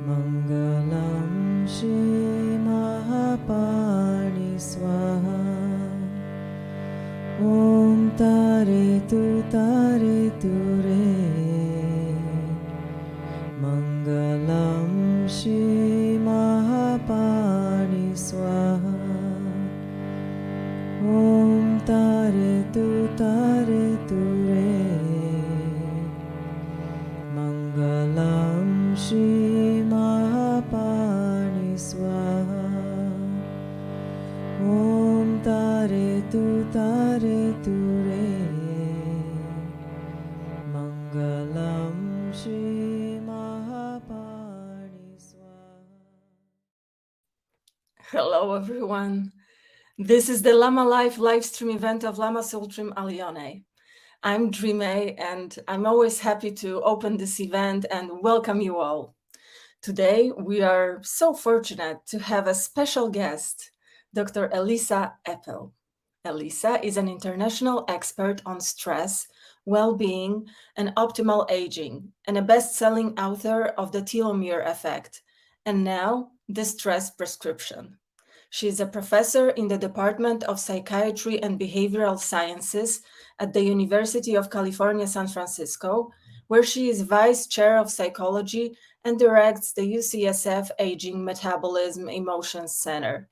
Mangalam Shri Mahapani Swaha. Om Tare Tu Re. Mangalam Shri Mahapani Swaha. Om Tare Tu Re. Mangalam Shri Mahapani Swaha. Om Tare Tu Re. Mangalam Shri Mahapani Swaha. Hello, everyone. This is the Lama Life live stream event of Lama Tsultrim Allione. I'm Drimé, and I'm always happy to open this event and welcome you all. Today, we are so fortunate to have a special guest, Dr. Elissa Epel. Elissa is an international expert on stress, well-being, and optimal aging, and a best-selling author of The Telomere Effect, and now The Stress Prescription. She is a professor in the Department of Psychiatry and Behavioral Sciences at the University of California, San Francisco, where she is vice chair of psychology and directs the UCSF Aging Metabolism Emotions Center.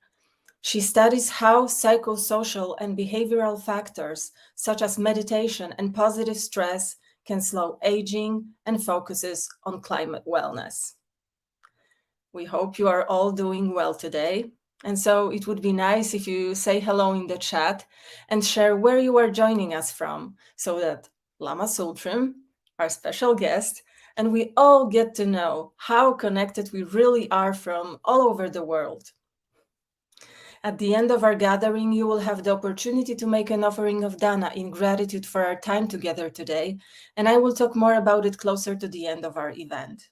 She studies how psychosocial and behavioral factors, such as meditation and positive stress, can slow aging and focuses on climate wellness. We hope you are all doing well today. And so it would be nice if you say hello in the chat and share where you are joining us from, so that Lama Tsultrim, our special guest, and we all get to know how connected we really are from all over the world. At the end of our gathering, you will have the opportunity to make an offering of dana in gratitude for our time together today, and I will talk more about it closer to the end of our event.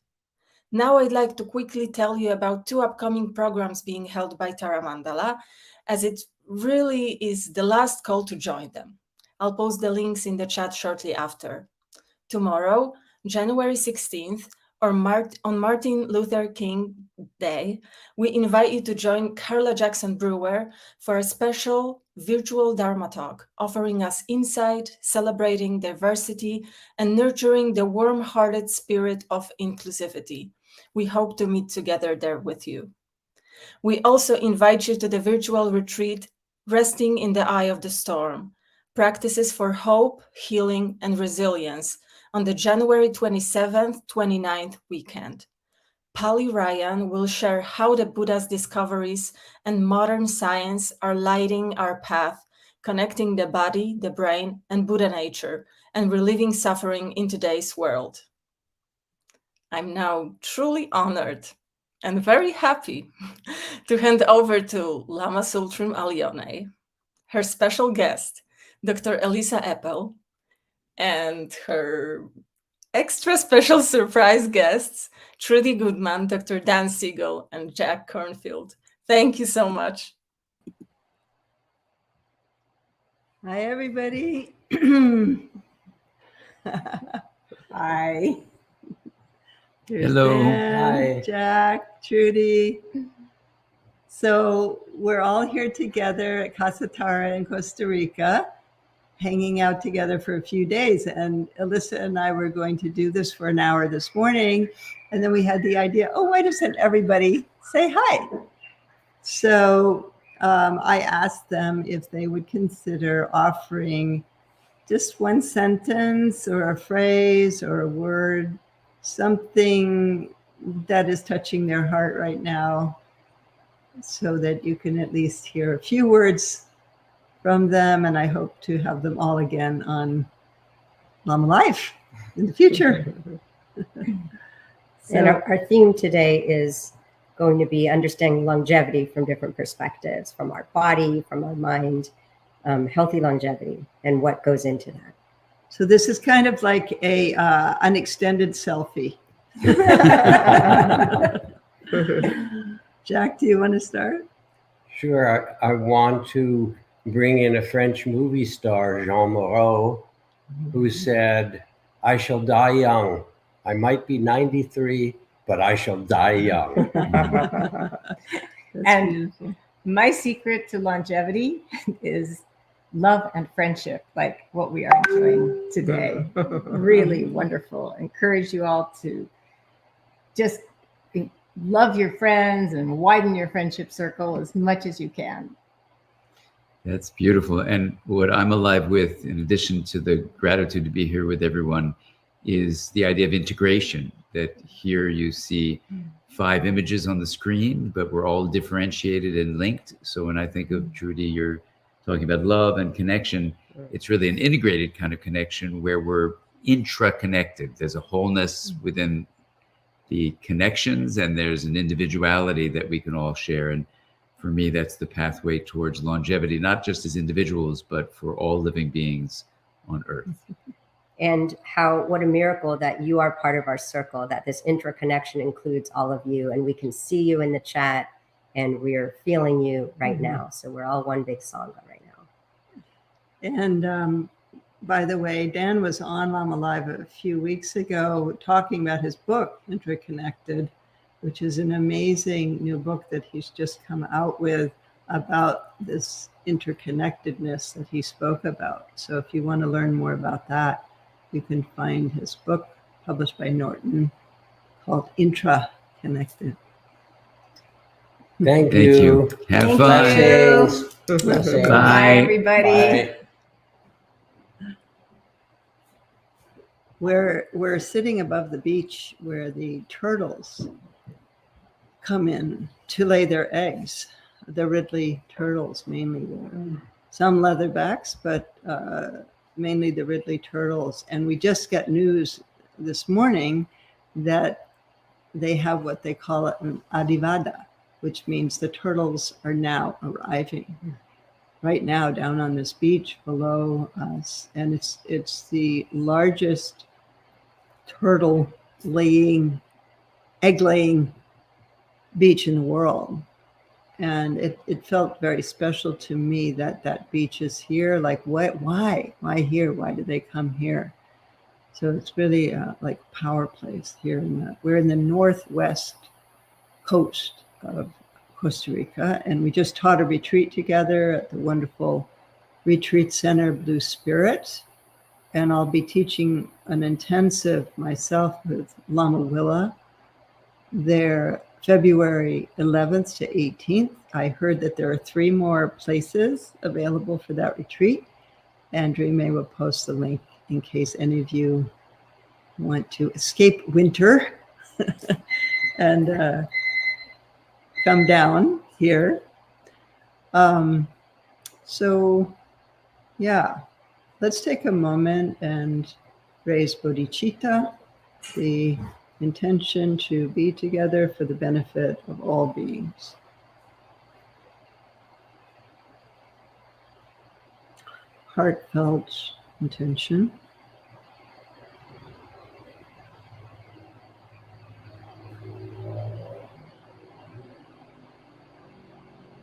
Now I'd like to quickly tell you about 2 upcoming programs being held by Tara Mandala, as it really is the last call to join them. I'll post the links in the chat shortly after. Tomorrow, January 16th, on Martin Luther King Day, we invite you to join Carla Jackson Brewer for a special virtual Dharma talk, offering us insight, celebrating diversity, and nurturing the warm-hearted spirit of inclusivity. We hope to meet together there with you. We also invite you to the virtual retreat, Resting in the Eye of the Storm, Practices for Hope, Healing, and Resilience, on the January 27th, 29th weekend. Pali Ryan will share how the Buddha's discoveries and modern science are lighting our path, connecting the body, the brain, and Buddha nature, and relieving suffering in today's world. I'm now truly honored and very happy to hand over to Lama Tsultrim Allione, her special guest, Dr. Elissa Epel, and her extra special surprise guests, Trudy Goodman, Dr. Dan Siegel, and Jack Kornfield. Thank you so much. Hi, everybody. Hi. There's Hello. Dan, Hi. Jack, Trudy. So we're all here together at Costa in Costa Rica, hanging out together for a few days. And Elissa and I were going to do this for an hour this morning. And then we had the idea, oh, why doesn't everybody say hi? So I asked them if they would consider offering just one sentence or a phrase or a word, something that is touching their heart right now, so that you can at least hear a few words from them. And I hope to have them all again on Lama Life in the future. And our theme today is going to be understanding longevity from different perspectives, from our body, from our mind, healthy longevity, and what goes into that. So this is kind of like a an extended selfie. Jack, do you want to start? Sure. I want to bring in a French movie star, Jean Moreau, who said, "I shall die young. I might be 93, but I shall die young." That's And- beautiful. My secret to longevity is love and friendship, like what we are enjoying today. Really wonderful. Encourage you all to just love your friends and widen your friendship circle as much as you can. That's beautiful. And what I'm alive with, in addition to the gratitude to be here with everyone, is the idea of integration. That here you see 5 images on the screen, but we're all differentiated and linked. So when I think of Trudy, you're talking about love and connection. It's really an integrated kind of connection where we're intra-connected. There's a wholeness within the connections, and there's an individuality that we can all share. And for me, that's the pathway towards longevity, not just as individuals, but for all living beings on Earth. And what a miracle that you are part of our circle, that this interconnection includes all of you, and we can see you in the chat, and we're feeling you right now. So we're all one big sangha right now. And by the way, Dan was on Lama Live a few weeks ago talking about his book, Interconnected, which is an amazing new book that he's just come out with about this interconnectedness that he spoke about. So if you want to learn more about that, you can find his book published by Norton called Intra-Connected. Thank Thank you. you. Have Thank fun. you. Blessings. Blessings. Bye. Bye, everybody. Bye. We're sitting above the beach where the turtles come in to lay their eggs. The Ridley turtles mainly there. Some leatherbacks, but mainly the Ridley turtles. And we just got news this morning that they have what they call it an Arribada, which means the turtles are now arriving right now down on this beach below us. And it's the largest turtle egg laying beach in the world. And it felt very special to me that beach is here. Like, why here? Why did they come here? So it's really like a power place here. We're in the northwest coast of Costa Rica, and we just taught a retreat together at the wonderful retreat center, Blue Spirit. And I'll be teaching an intensive myself with Lama Willa there February 11th to 18th. I heard that there are 3 more places available for that retreat, and Drimé will post the link in case any of you want to escape winter and come down here. So yeah, let's take a moment and raise bodhicitta, the intention to be together for the benefit of all beings. Heartfelt intention.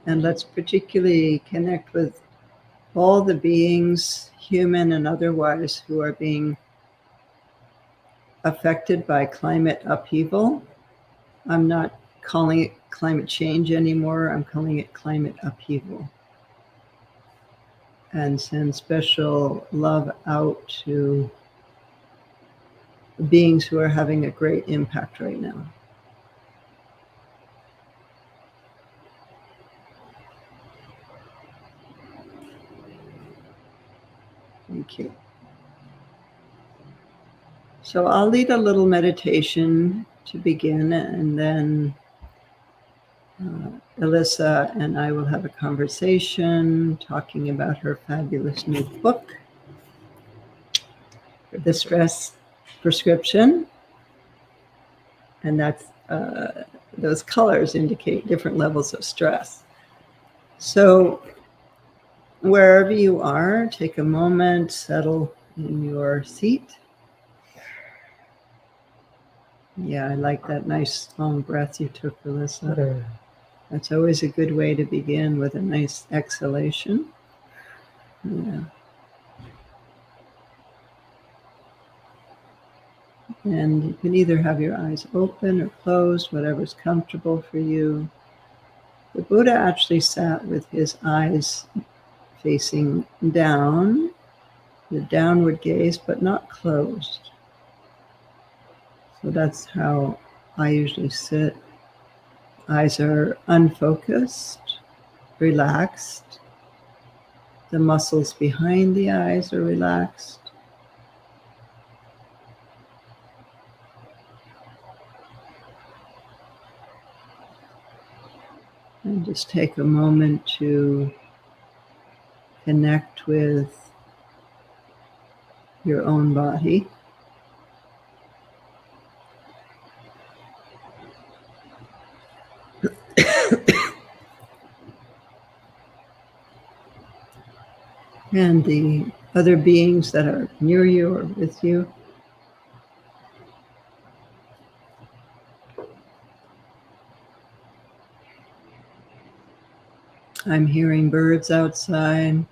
And let's particularly connect with all the beings, human and otherwise, who are being affected by climate upheaval. I'm not calling it climate change anymore. I'm calling it climate upheaval. And send special love out to beings who are having a great impact right now. Thank you. So I'll lead a little meditation to begin, and then Elissa and I will have a conversation talking about her fabulous new book, The Stress Prescription. And that's those colors indicate different levels of stress. So wherever you are, take a moment, settle in your seat. Yeah, I like that nice long breath you took, Elissa. That's always a good way to begin, with a nice exhalation. Yeah. And you can either have your eyes open or closed, whatever's comfortable for you. The Buddha actually sat with his eyes facing down, the downward gaze, but not closed. So that's how I usually sit. Eyes are unfocused, relaxed. The muscles behind the eyes are relaxed. And just take a moment to connect with your own body. And the other beings that are near you or with you. I'm hearing birds outside.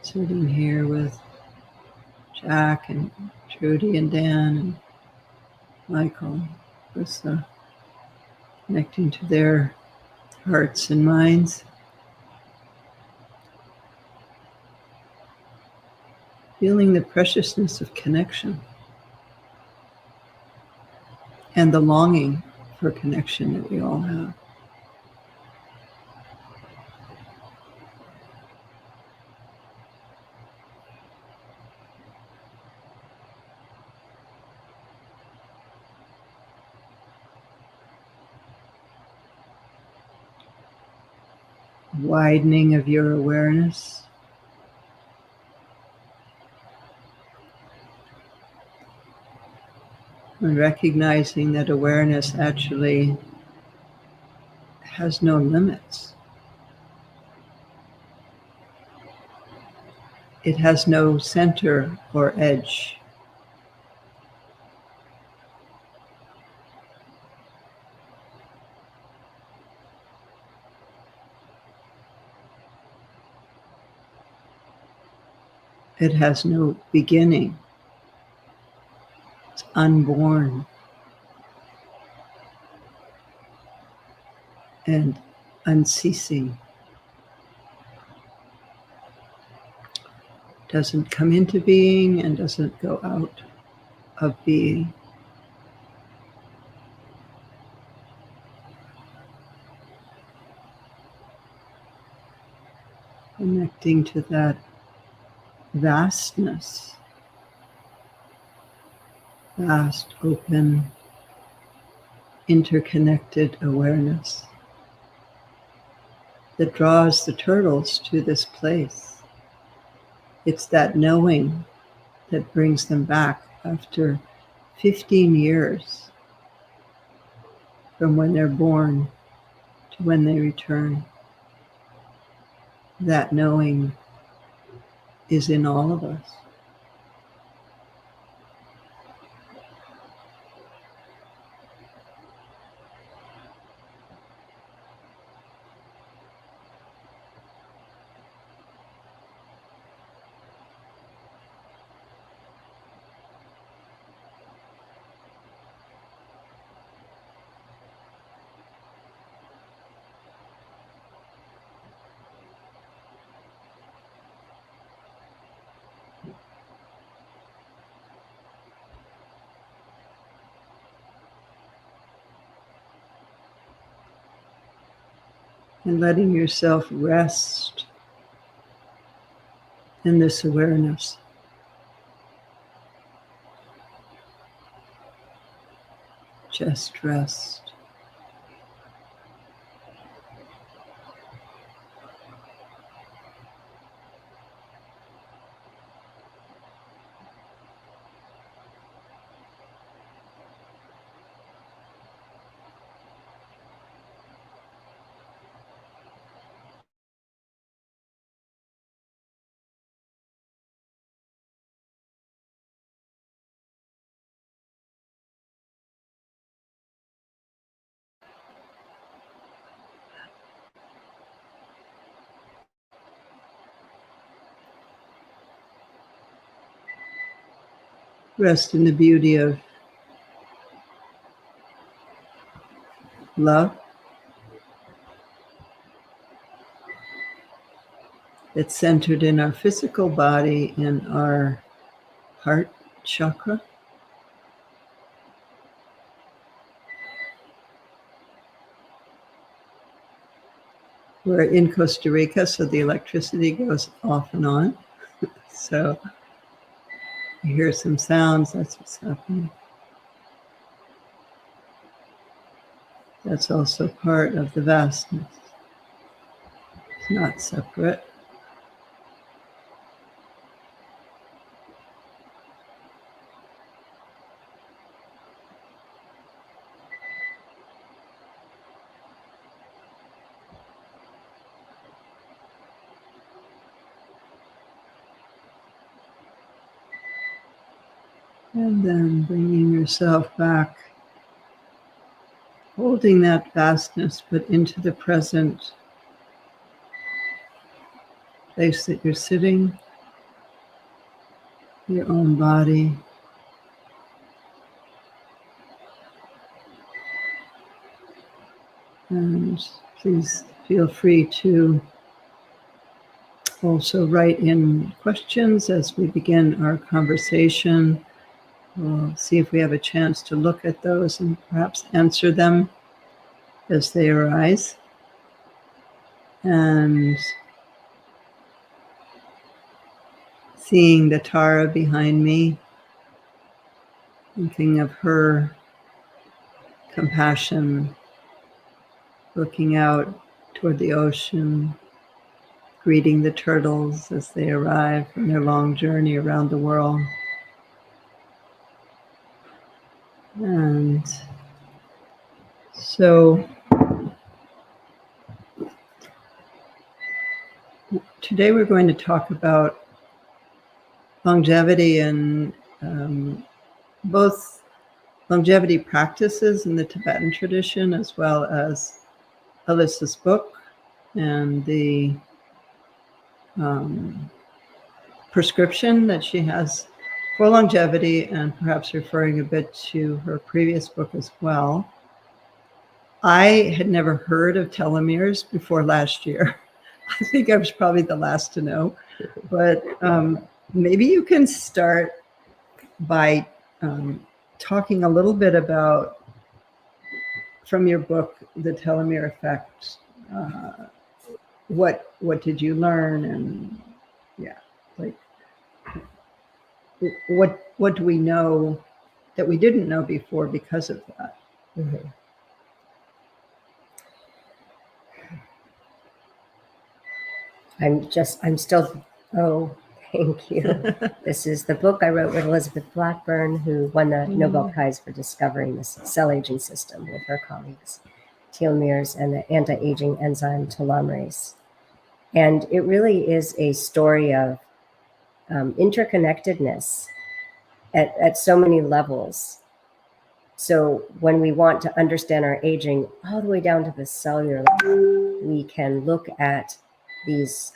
Sitting here with Jack and Trudy and Dan and Michael, Costa, connecting to their hearts and minds. Feeling the preciousness of connection and the longing for connection that we all have. Widening of your awareness. And recognizing that awareness actually has no limits. It has no center or edge. It has no beginning. It's unborn and unceasing. Doesn't come into being and doesn't go out of being. Connecting to that vastness, vast, open, interconnected awareness that draws the turtles to this place. It's that knowing that brings them back after 15 years from when they're born to when they return. That knowing is in all of us. And letting yourself rest in this awareness. Just rest. rest in the beauty of love. It's centered in our physical body and our heart chakra. We're in Costa Rica, so the electricity goes off and on. So you hear some sounds, that's what's happening. That's also part of the vastness. It's not separate. And then bringing yourself back, holding that vastness, but into the present place that you're sitting, your own body. And please feel free to also write in questions as we begin our conversation. We'll see if we have a chance to look at those and perhaps answer them as they arise. And seeing the Tara behind me, thinking of her compassion, looking out toward the ocean, greeting the turtles as they arrive from their long journey around the world. And so today we're going to talk about longevity and both longevity practices in the Tibetan tradition, as well as Elissa's book and the prescription that she has for longevity, and perhaps referring a bit to her previous book as well. I had never heard of telomeres before last year. I think I was probably the last to know, but maybe you can start by talking a little bit about, from your book, The Telomere Effect. What did you learn, and what do we know that we didn't know before because of that? Mm-hmm. Thank you. This is the book I wrote with Elizabeth Blackburn, who won the Nobel Prize for discovering the cell aging system with her colleagues, telomeres and the anti-aging enzyme telomerase. And it really is a story of interconnectedness at so many levels. So when we want to understand our aging all the way down to the cellular level, we can look at these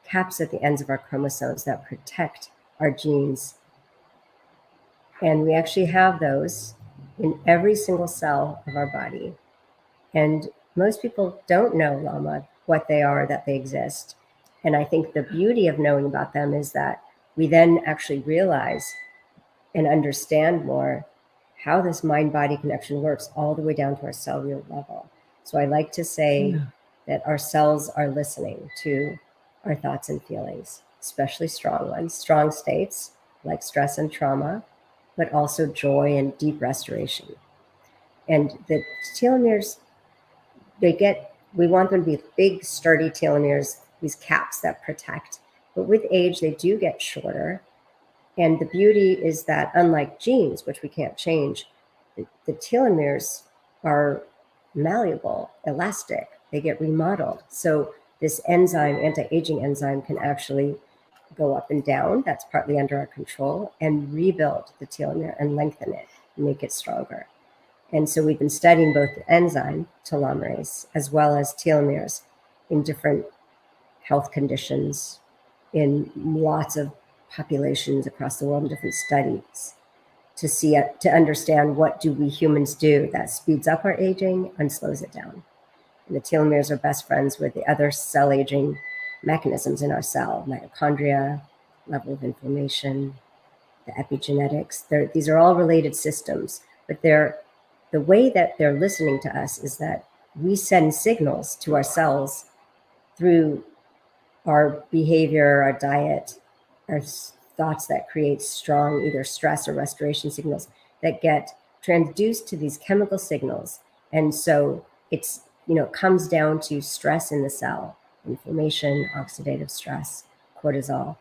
caps at the ends of our chromosomes that protect our genes. And we actually have those in every single cell of our body. And most people don't know, Lama, what they are, that they exist. And I think the beauty of knowing about them is that we then actually realize and understand more how this mind-body connection works all the way down to our cellular level. So I like to say that our cells are listening to our thoughts and feelings, especially strong ones, strong states like stress and trauma, but also joy and deep restoration. And the telomeres, we want them to be big, sturdy telomeres, these caps that protect. But with age, they do get shorter. And the beauty is that, unlike genes, which we can't change, the telomeres are malleable, elastic. They get remodeled. So this enzyme, anti-aging enzyme, can actually go up and down. That's partly under our control, and rebuild the telomere and lengthen it, and make it stronger. And so we've been studying both the enzyme, telomerase, as well as telomeres in different health conditions, in lots of populations across the world in different studies. to understand what do we humans do that speeds up our aging and slows it down. And the telomeres are best friends with the other cell aging mechanisms in our cell, mitochondria, level of inflammation, the epigenetics. These are all related systems, but the way that they're listening to us is that we send signals to our cells through our behavior, our diet, our thoughts that create strong either stress or restoration signals that get transduced to these chemical signals. And so it's, comes down to stress in the cell, inflammation, oxidative stress, cortisol.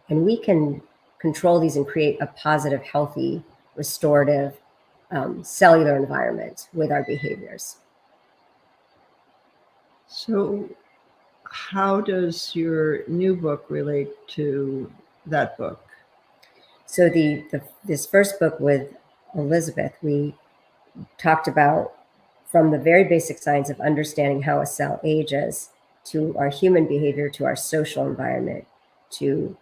And we can control these and create a positive, healthy, restorative cellular environment with our behaviors. So how does your new book relate to that book? So this first book with Elizabeth, we talked about from the very basic science of understanding how a cell ages to our human behavior, to our social environment, to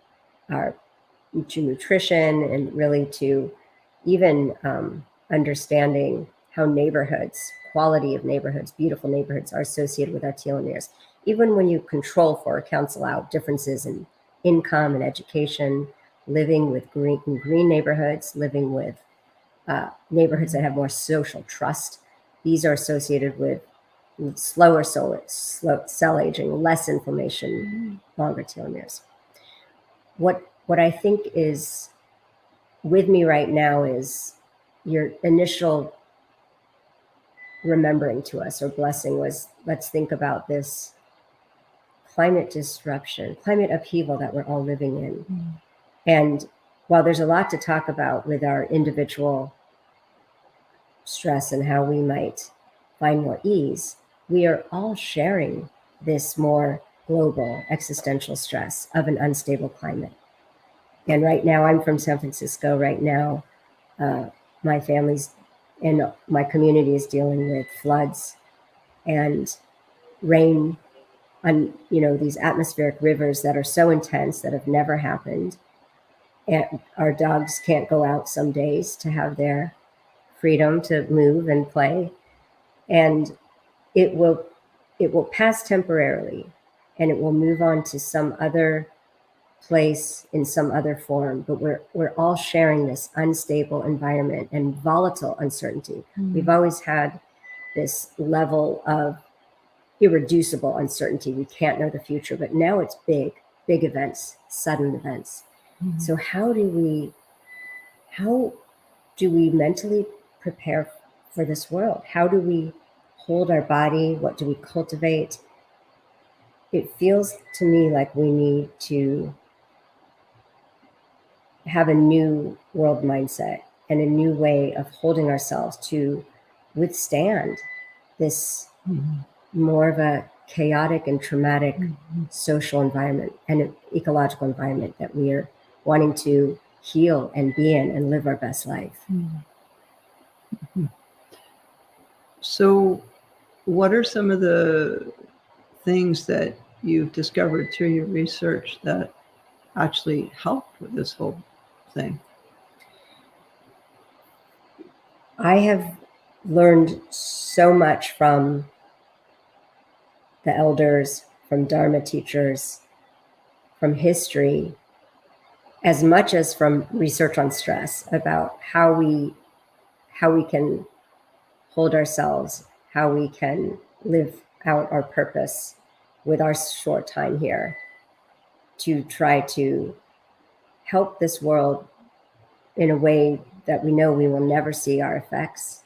nutrition, and really to even understanding how neighborhoods, quality of neighborhoods, beautiful neighborhoods are associated with our telomeres. Even when you control for or cancel out differences in income and education, living with green neighborhoods, living with neighborhoods that have more social trust, these are associated with slower cell aging, less inflammation, longer telomeres. What I think is with me right now is your initial remembering to us or blessing was, let's think about this climate disruption, climate upheaval that we're all living in. Mm. And while there's a lot to talk about with our individual stress and how we might find more ease, we are all sharing this more global existential stress of an unstable climate. And right now, I'm from San Francisco. Right now, my family's and my community is dealing with floods and rain on, these atmospheric rivers that are so intense that have never happened. And our dogs can't go out some days to have their freedom to move and play. And it will pass temporarily, and it will move on to some other place in some other form, but we're all sharing this unstable environment and volatile uncertainty. Mm. We've always had this level of irreducible uncertainty. We can't know the future, but now it's big events, sudden events. Mm. So how do we mentally prepare for this world? How do we hold our body? What do we cultivate? It feels to me like we need to have a new world mindset and a new way of holding ourselves to withstand this more of a chaotic and traumatic social environment and an ecological environment that we are wanting to heal and be in and live our best life. Mm-hmm. So what are some of the things that you've discovered through your research that actually help with this whole thing? I have learned so much from the elders, from Dharma teachers, from history, as much as from research on stress, about how we can hold ourselves, how we can live out our purpose with our short time here to try to help this world in a way that we know we will never see our effects.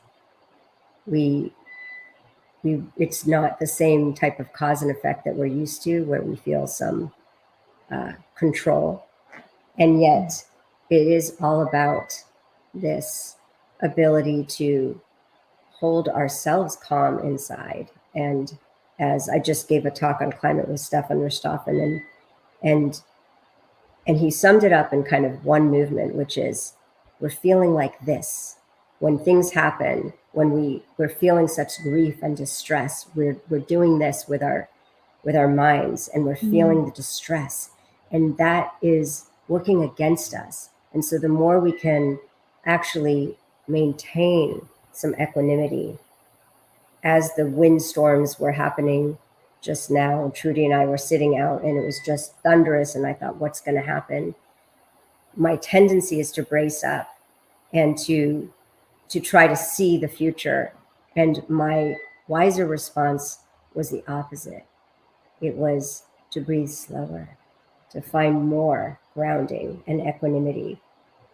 It's not the same type of cause and effect that we're used to, where we feel some control. And yet it is all about this ability to hold ourselves calm inside. And as I just gave a talk on climate with Stefan Richthofen, and he summed it up in kind of one movement, which is we're feeling like this. When things happen, when we're feeling such grief and distress, we're doing this with our minds, and we're feeling the distress, and that is working against us. And so the more we can actually maintain some equanimity. As the windstorms were happening just now, Trudy and I were sitting out and it was just thunderous, and I thought, what's going to happen? My tendency is to brace up and to try to see the future. And my wiser response was the opposite. It was to breathe slower, to find more grounding and equanimity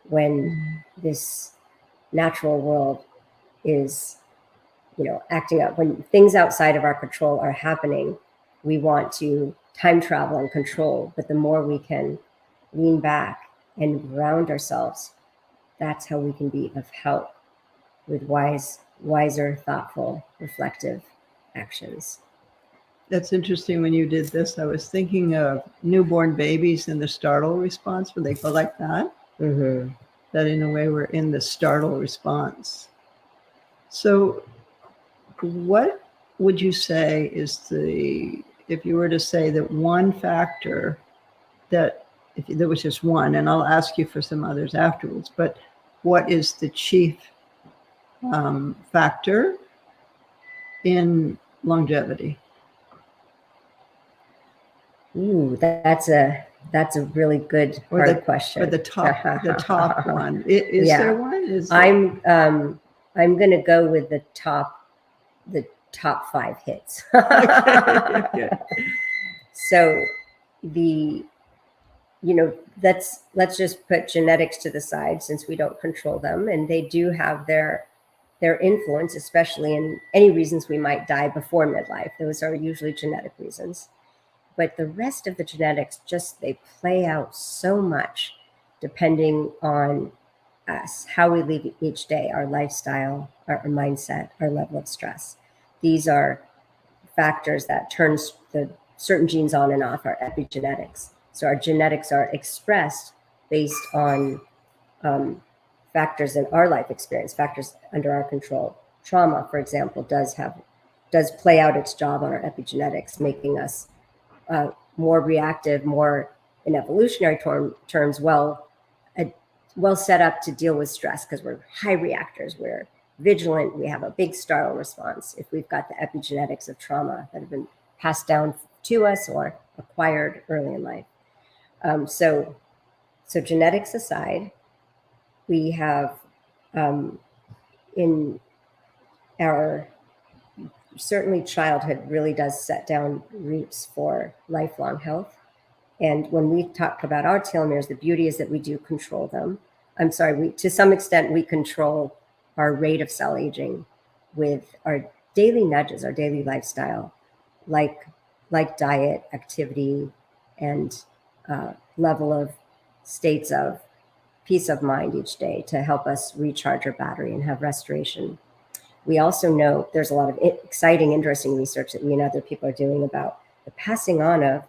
when this natural world is, acting up. When things outside of our control are happening, we want to time travel and control. But the more we can lean back and ground ourselves, that's how we can be of help with wiser, thoughtful, reflective actions. That's interesting. When you did this, I was thinking of newborn babies and the startle response, where they go like that. Mm-hmm. That in a way we're in the startle response. So what would you say is if you were to say that one factor that, if there was just one, and I'll ask you for some others afterwards, but what is the chief factor in longevity? Ooh, that's a really good hard question. Or the top one. Is Yeah. there one? I'm going to go with the top 5 hits. Okay. So let's just put genetics to the side, since we don't control them, and they do have their influence, especially in any reasons we might die before midlife. Those are usually genetic reasons. But the rest of the genetics, they play out so much depending on us, how we live each day, our lifestyle, our mindset, our level of stress. These are factors that turns the certain genes on and off, our epigenetics. So our genetics are expressed based on factors in our life experience, factors under our control. Trauma, for example, does play out its job on our epigenetics, making us more reactive, more in evolutionary terms, well set up to deal with stress, because we're high reactors, we're vigilant, we have a big startle response if we've got the epigenetics of trauma that have been passed down to us or acquired early in life. So genetics aside, we have in our certainly childhood really does set down roots for lifelong health. And when we talk about our telomeres, the beauty is that we do control them. To some extent, we control our rate of cell aging with our daily nudges, our daily lifestyle, like diet, activity, and level of states of peace of mind each day to help us recharge our battery and have restoration. We also know there's a lot of exciting, interesting research that we and other people are doing about the passing on of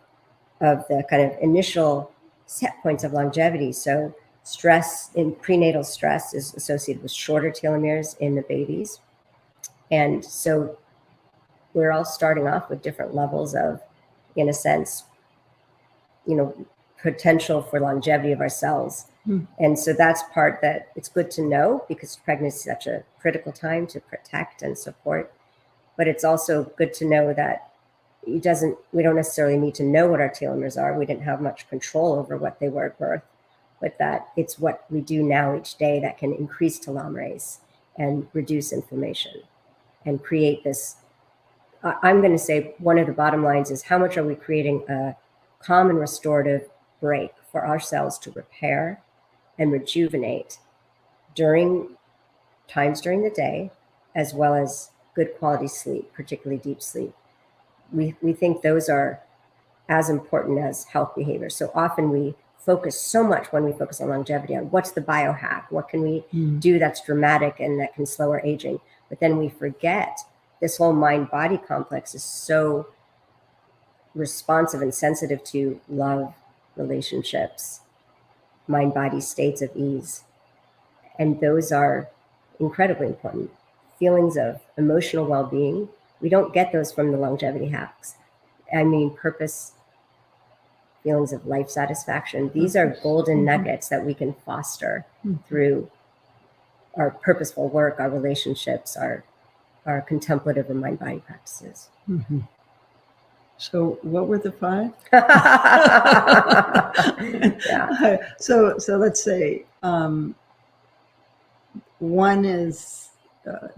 the kind of initial set points of longevity. So stress, in prenatal stress, is associated with shorter telomeres in the babies. And so we're all starting off with different levels of, in a sense, potential for longevity of our cells. And so that's part that it's good to know, because pregnancy is such a critical time to protect and support. But it's also good to know that we don't necessarily need to know what our telomeres are. We didn't have much control over what they were at birth, but that it's what we do now each day that can increase telomerase and reduce inflammation and create this. I'm going to say one of the bottom lines is, how much are we creating a calm and restorative break for our cells to repair and rejuvenate during the day, as well as good quality sleep, particularly deep sleep. We think those are as important as health behaviors. So often we focus so much, when we focus on longevity, on what's the biohack, what can we do that's dramatic and that can slow our aging. But then we forget this whole mind-body complex is so responsive and sensitive to love, relationships, mind-body states of ease. And those are incredibly important. Feelings of emotional well-being, we don't get those from the longevity hacks. I mean, purpose, feelings of life satisfaction. These are golden nuggets that we can foster through our purposeful work, our relationships, our contemplative and mind-body practices. Mhm. So what were the 5? Yeah. So let's say one is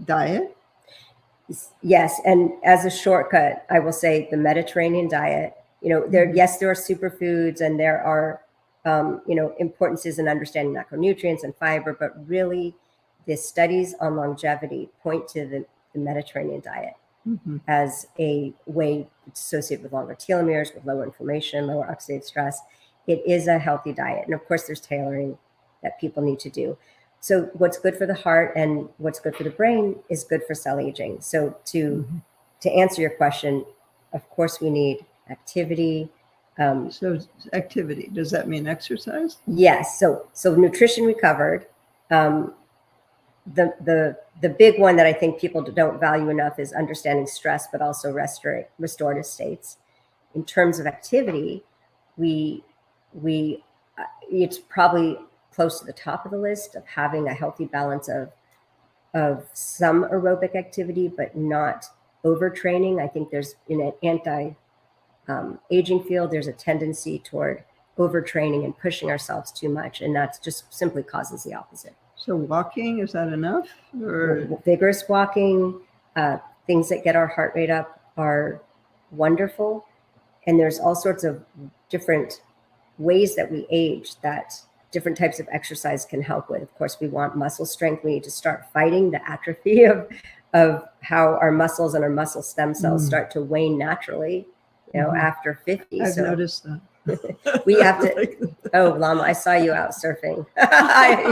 diet. Yes, and as a shortcut, I will say the Mediterranean diet. There are superfoods, and there are importances in understanding macronutrients and fiber, but really the studies on longevity point to the Mediterranean diet as a way associated with longer telomeres, with lower inflammation, lower oxidative stress. It is a healthy diet, and of course there's tailoring that people need to do. So what's good for the heart and what's good for the brain is good for cell aging. So to answer your question, of course we need activity. So activity, does that mean exercise? Yes. So nutrition we covered. The big one that I think people don't value enough is understanding stress, but also restorative states. In terms of activity, it's probably close to the top of the list of having a healthy balance of some aerobic activity, but not overtraining. I think there's in an anti-aging field, there's a tendency toward overtraining and pushing ourselves too much, and that's just simply causes the opposite. So walking, is that enough? Or vigorous walking, things that get our heart rate up are wonderful. And there's all sorts of different ways that we age that different types of exercise can help with. Of course, we want muscle strength. We need to start fighting the atrophy of how our muscles and our muscle stem cells start to wane naturally, after 50. I've noticed that. We have to. Oh, Lama, I saw you out surfing.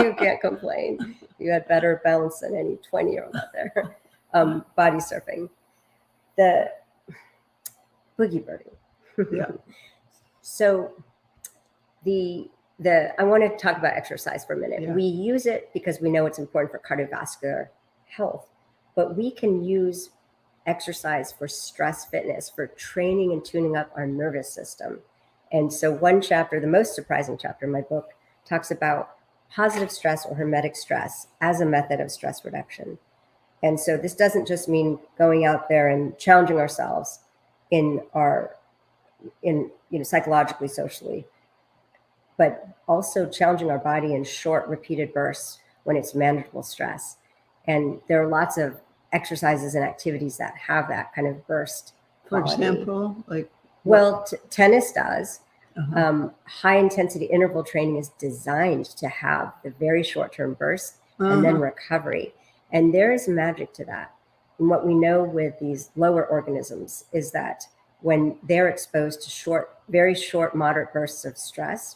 You can't complain. You had better balance than any 20-year-old out there. Body surfing, the boogie birding. Yeah. So I want to talk about exercise for a minute. Yeah. We use it because we know it's important for cardiovascular health, but we can use exercise for stress fitness, for training and tuning up our nervous system. And so one chapter, the most surprising chapter in my book, talks about positive stress or hermetic stress as a method of stress reduction. And so this doesn't just mean going out there and challenging ourselves psychologically, socially, but also challenging our body in short, repeated bursts when it's manageable stress. And there are lots of exercises and activities that have that kind of burst. For quality. example, like tennis does. High intensity interval training is designed to have the very short-term burst and then recovery. And there is magic to that. And what we know with these lower organisms is that when they're exposed to very short, moderate bursts of stress,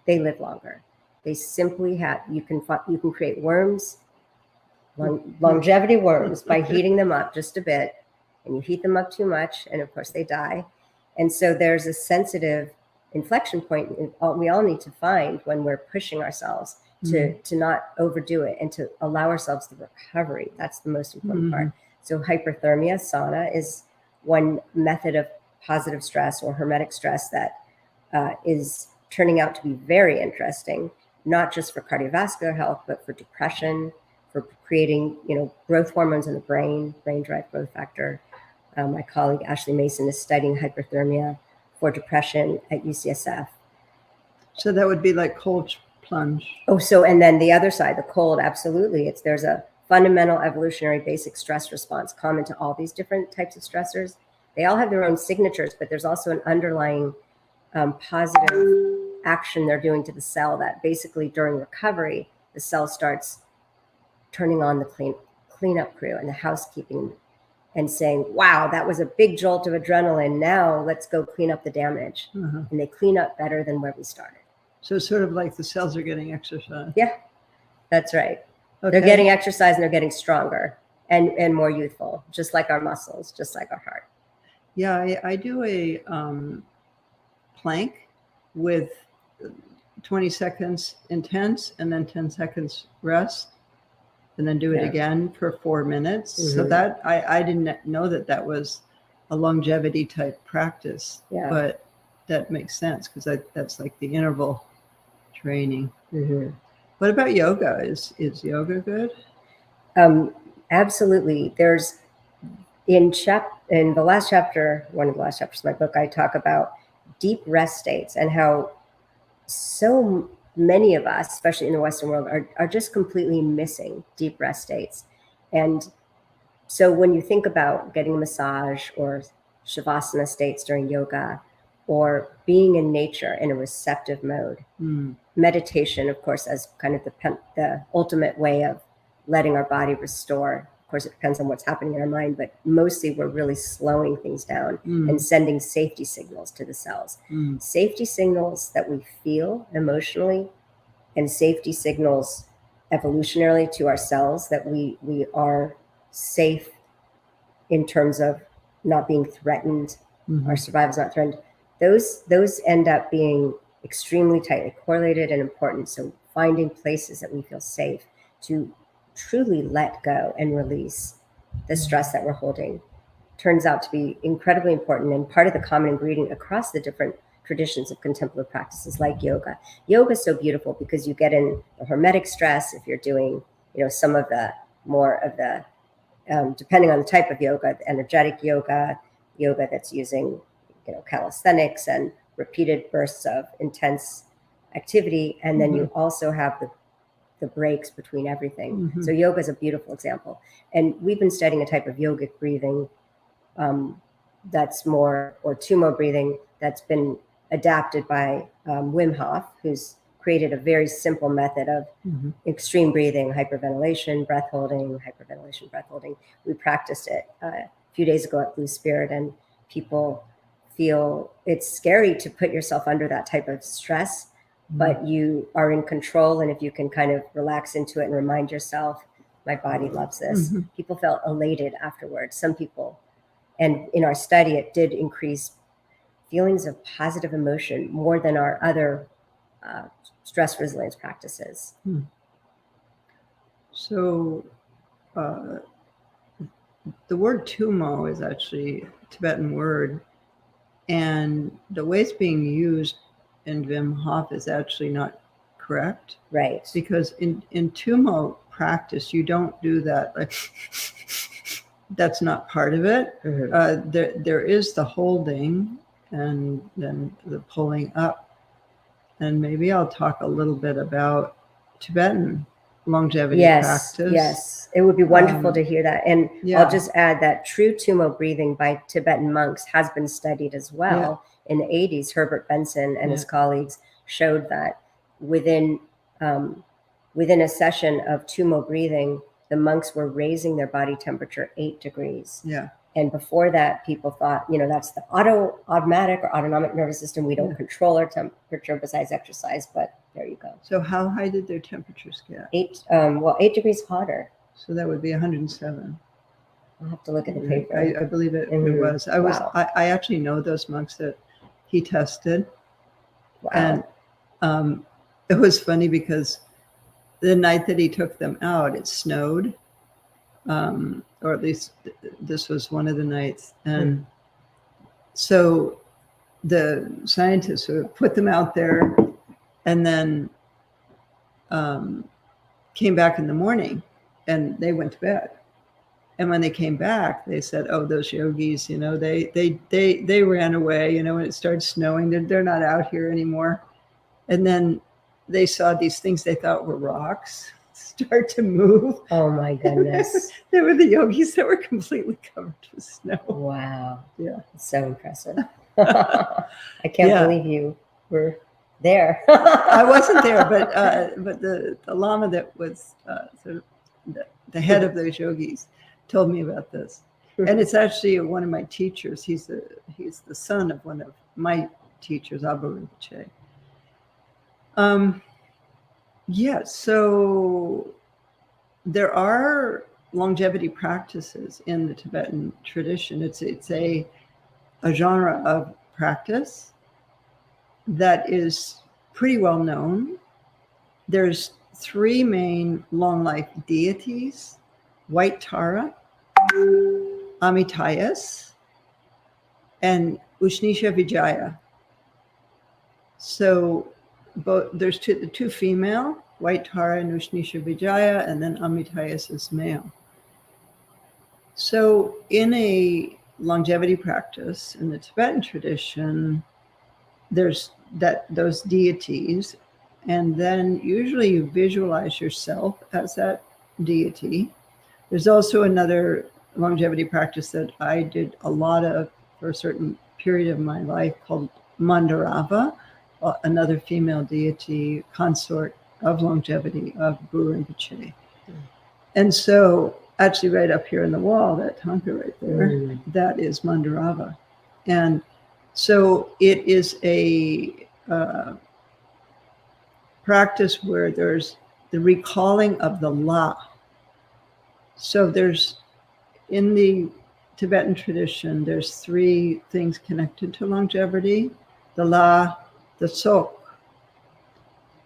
they live longer. They simply you can create worms, longevity worms, by heating them up just a bit, and you heat them up too much, and of course they die. And so there's a sensitive inflection point we all need to find when we're pushing ourselves to not overdo it and to allow ourselves the recovery. That's the most important part. So hyperthermia, sauna, is one method of positive stress or hermetic stress that is turning out to be very interesting, not just for cardiovascular health, but for depression, for creating, growth hormones in the brain-derived growth factor. My colleague Ashley Mason is studying hyperthermia for depression at UCSF. So that would be like cold plunge. And then the other side, the cold, absolutely. There's a fundamental evolutionary basic stress response common to all these different types of stressors. They all have their own signatures, but there's also an underlying positive action they're doing to the cell that basically during recovery, the cell starts turning on the cleanup crew and the housekeeping and saying, wow, that was a big jolt of adrenaline. Now let's go clean up the damage. And they clean up better than where we started. So it's sort of like the cells are getting exercise. Yeah, that's right. Okay. They're getting exercise and they're getting stronger and more youthful, just like our muscles, just like our heart. Yeah, I do a plank with 20 seconds intense and then 10 seconds rest, and then do it again for 4 minutes. So that I didn't know that was a longevity type practice, but that makes sense because that's like the interval training. What about yoga? Is yoga good? Absolutely. There's in the last chapter, one of the last chapters of my book, I talk about deep rest states and how so many of us, especially in the Western world, are just completely missing deep rest states. And so when you think about getting a massage or shavasana states during yoga, or being in nature in a receptive mode, meditation, of course, as kind of the ultimate way of letting our body restore. Of course, it depends on what's happening in our mind, but mostly we're really slowing things down and sending safety signals to the cells. Safety signals that we feel emotionally, and safety signals evolutionarily to our cells that we are safe in terms of not being threatened, our survival is not threatened. Those end up being extremely tightly correlated and important. So finding places that we feel safe to truly let go and release the stress that we're holding turns out to be incredibly important and part of the common ingredient across the different traditions of contemplative practices like yoga. Yoga is so beautiful because you get in the hermetic stress if you're doing, some of the more of the, depending on the type of yoga, the energetic yoga that's using, calisthenics and repeated bursts of intense activity. And then you also have the breaks between everything. So yoga is a beautiful example. And we've been studying a type of yogic breathing that's more, or tumo breathing, that's been adapted by Wim Hof, who's created a very simple method of extreme breathing, hyperventilation, breath holding, hyperventilation, breath holding. We practiced it a few days ago at Blue Spirit, and people feel it's scary to put yourself under that type of stress, but you are in control. And if you can kind of relax into it and remind yourself, my body loves this. People felt elated afterwards. Some people, and in our study, it did increase feelings of positive emotion more than our other stress resilience practices. So the word tumo is actually a Tibetan word, and the way it's being used in Wim Hof is actually not correct. Right. Because in tumo practice, you don't do that. Like, that's not part of it. There is the holding and then the pulling up. And maybe I'll talk a little bit about Tibetan longevity practice. Yes, it would be wonderful to hear that. And I'll just add that true tumo breathing by Tibetan monks has been studied as well. In the 80s, Herbert Benson and his colleagues showed that within a session of tumo breathing, the monks were raising their body temperature 8 degrees. And before that, people thought, that's the automatic or autonomic nervous system. We don't control our temperature besides exercise, but there you go. So how high did their temperatures get? 8 degrees hotter. So that would be 107. I'll have to look at the paper. I believe it was. I actually know those monks that he tested. Wow. And it was funny because the night that he took them out, it snowed. Or at least this was one of the nights. And so the scientists would put them out there and then came back in the morning and they went to bed. And when they came back, they said, oh, those yogis, they ran away, when it started snowing, they're not out here anymore. And then they saw these things they thought were rocks start to move. Oh my goodness. They were the yogis that were completely covered with snow. Wow. Yeah. It's so impressive. I can't believe you were there. I wasn't there, but the Lama that was sort of the head of those yogis told me about this. And it's actually one of my teachers. He's the son of one of my teachers, Abu Rinpoche. So there are longevity practices in the Tibetan tradition. It's a genre of practice that is pretty well known. There's 3 main long life deities: White Tara, Amitayas, and Ushnisha Vijaya. So there's the two female white Tara and Ushnisha Vijaya, and then Amitayas is male. So in a longevity practice in the Tibetan tradition, there's those deities, and then usually you visualize yourself as that deity. There's also another longevity practice that I did a lot of for a certain period of my life called Mandarava, another female deity, consort of longevity of Guru Rinpoche. And so actually right up here in the wall, that tanka right there, that is Mandarava. And so it is a practice where there's the recalling of the La. So there's, in the Tibetan tradition, there's three things connected to longevity: the La, the Sok,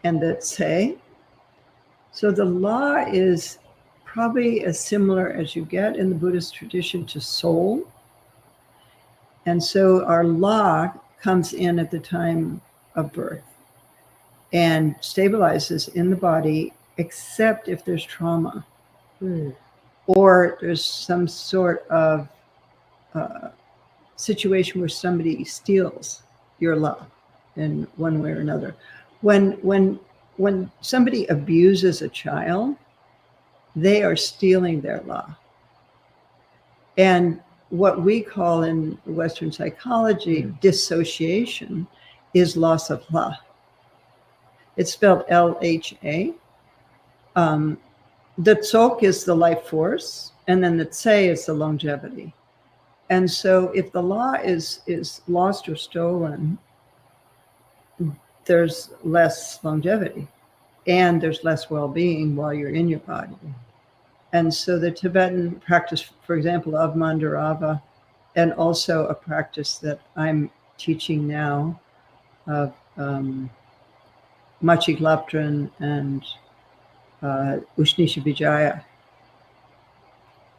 and the Tse. So the La is probably as similar as you get in the Buddhist tradition to soul. And so our La comes in at the time of birth and stabilizes in the body, except if there's trauma or there's some sort of situation where somebody steals your La in one way or another. When somebody abuses a child, they are stealing their La. And what we call in Western psychology dissociation is loss of La. It's spelled LHA. The Tsok is the life force, and then the Tse is the longevity. And so if the La is lost or stolen, there's less longevity and there's less well-being while you're in your body. And so the Tibetan practice, for example, of Mandarava, and also a practice that I'm teaching now of Machik Laptran and Ushnisha Vijaya,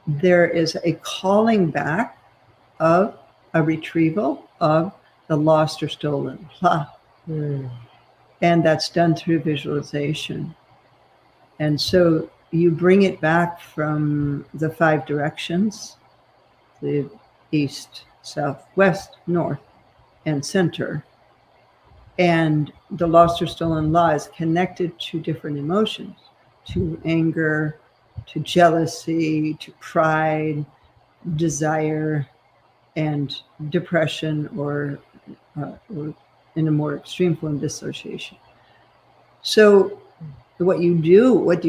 there is a calling back of a retrieval of the lost or stolen La. And that's done through visualization. And so you bring it back from the five directions, the east, south, west, north, and center. And the lost or stolen La is connected to different emotions, to anger, to jealousy, to pride, desire, and depression, or in a more extreme form, dissociation. So what do you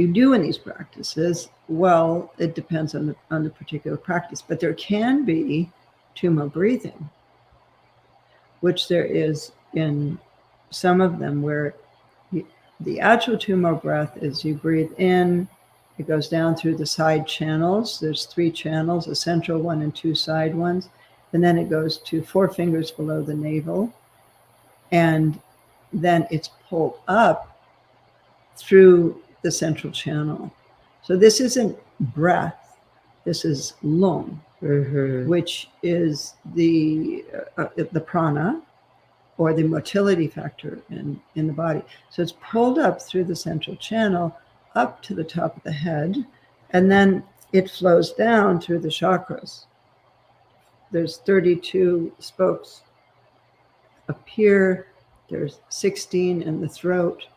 do in these practices? Well, it depends on the particular practice, but there can be Tummo breathing, which there is in some of them, where the actual Tummo breath is you breathe in, it goes down through the side channels. There's 3 channels, a central one and 2 side ones. And then it goes to 4 fingers below the navel. And then it's pulled up through the central channel. So this isn't breath, this is lung, which is the prana, or the motility factor in the body. So it's pulled up through the central channel, up to the top of the head, and then it flows down through the chakras. There's 32 spokes up here, there's 16 in the throat,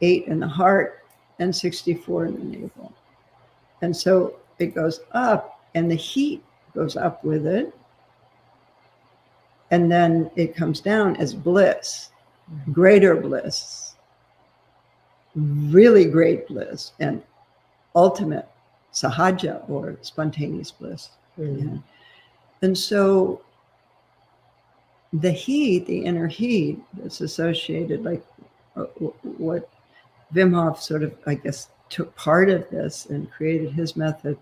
8 in the heart, and 64 in the navel. And so it goes up, and the heat goes up with it, and then it comes down as bliss, greater bliss, really great bliss, and ultimate sahaja, or spontaneous bliss. Yeah. And so the heat, the inner heat that's associated, like what Wim Hof sort of, I guess, took part of this and created his method,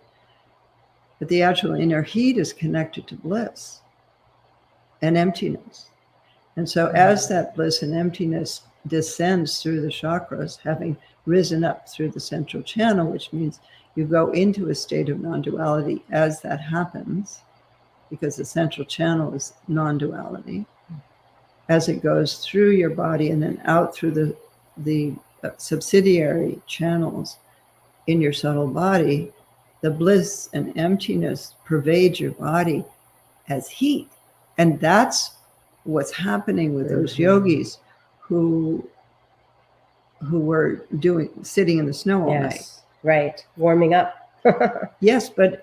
but the actual inner heat is connected to bliss and emptiness. And so as that bliss and emptiness descends through the chakras, having risen up through the central channel, which means you go into a state of non-duality as that happens, because the central channel is non-duality, as it goes through your body and then out through the subsidiary channels in your subtle body, the bliss and emptiness pervades your body as heat. And that's what's happening with those yogis who were sitting in the snow all night. Yes, right. Warming up. Yes, but